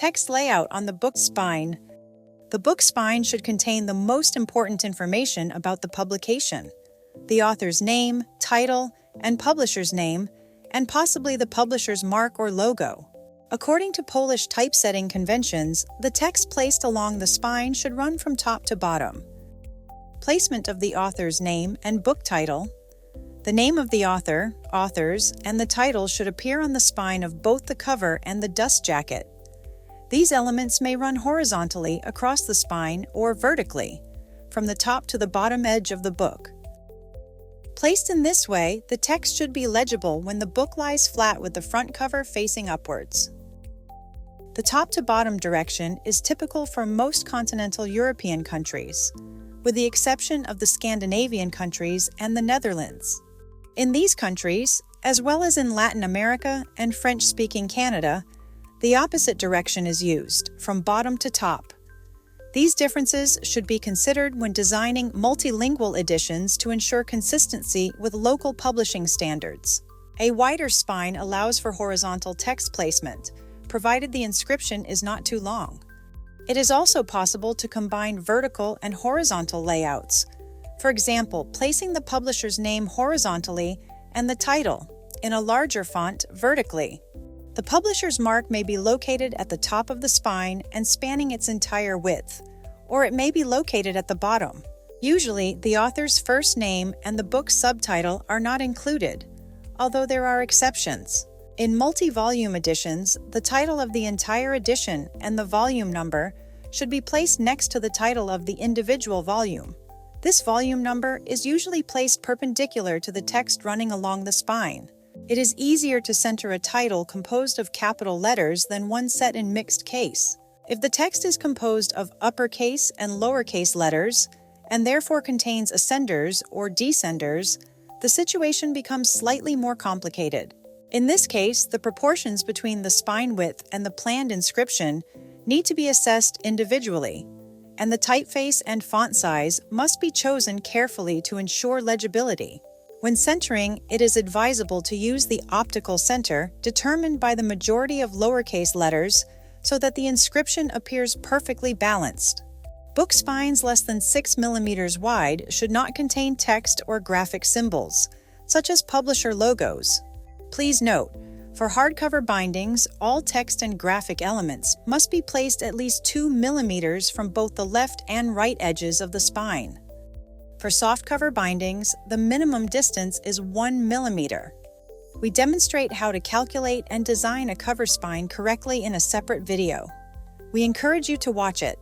Text layout on the book spine. The book spine should contain the most important information about the publication: the author's name, title, and publisher's name, and possibly the publisher's mark or logo. According to Polish typesetting conventions, the text placed along the spine should run from top to bottom. Placement of the author's name and book title. The name of the author, authors, and the title should appear on the spine of both the cover and the dust jacket. These elements may run horizontally across the spine or vertically, from the top to the bottom edge of the book. Placed in this way, the text should be legible when the book lies flat with the front cover facing upwards. The top-to-bottom direction is typical for most continental European countries, with the exception of the Scandinavian countries and the Netherlands. In these countries, as well as in Latin America and French-speaking Canada, the opposite direction is used, from bottom to top. These differences should be considered when designing multilingual editions to ensure consistency with local publishing standards. A wider spine allows for horizontal text placement, provided the inscription is not too long. It is also possible to combine vertical and horizontal layouts. For example, placing the publisher's name horizontally and the title, in a larger font, vertically. The publisher's mark may be located at the top of the spine and spanning its entire width, or it may be located at the bottom. Usually, the author's first name and the book's subtitle are not included, although there are exceptions. In multi-volume editions, the title of the entire edition and the volume number should be placed next to the title of the individual volume. This volume number is usually placed perpendicular to the text running along the spine. It is easier to center a title composed of capital letters than one set in mixed case. If the text is composed of uppercase and lowercase letters, and therefore contains ascenders or descenders, the situation becomes slightly more complicated. In this case, the proportions between the spine width and the planned inscription need to be assessed individually, and the typeface and font size must be chosen carefully to ensure legibility. When centering, it is advisable to use the optical center determined by the majority of lowercase letters so that the inscription appears perfectly balanced. Book spines less than 6 mm wide should not contain text or graphic symbols, such as publisher logos. Please note, for hardcover bindings, all text and graphic elements must be placed at least 2 mm from both the left and right edges of the spine. For softcover bindings, the minimum distance is 1 mm. We demonstrate how to calculate and design a cover spine correctly in a separate video. We encourage you to watch it.